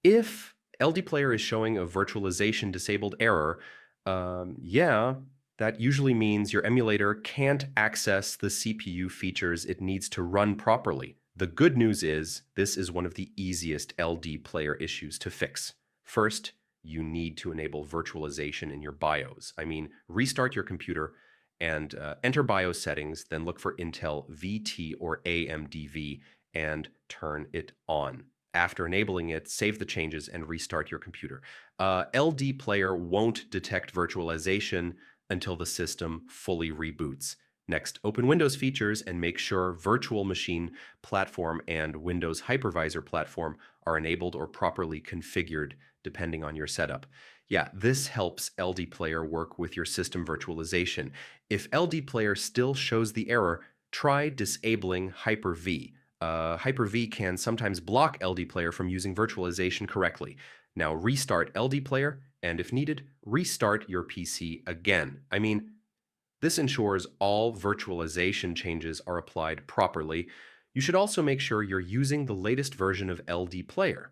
If LDPlayer is showing a virtualization disabled error, yeah, that usually means your emulator can't access the CPU features it needs to run properly. The good news is this is one of the easiest LDPlayer issues to fix. First, you need to enable virtualization in your BIOS. I mean, restart your computer and enter BIOS settings, then look for Intel VT or amd-v and turn it on. After enabling it, save the changes and restart your computer. LDPlayer won't detect virtualization until the system fully reboots. Next, open Windows features and make sure Virtual Machine Platform and Windows Hypervisor Platform are enabled or properly configured depending on your setup. Yeah, this helps LDPlayer work with your system virtualization. If LDPlayer still shows the error, try disabling Hyper-V. Hyper-V can sometimes block LDPlayer from using virtualization correctly. Now restart LDPlayer, and if needed, restart your PC again. I mean, this ensures all virtualization changes are applied properly. You should also make sure you're using the latest version of LDPlayer.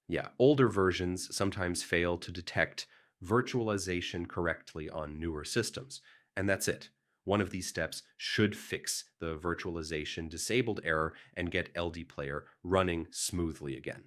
Yeah, older versions sometimes fail to detect virtualization correctly on newer systems. And that's it. One of these steps should fix the virtualization disabled error and get LDPlayer running smoothly again.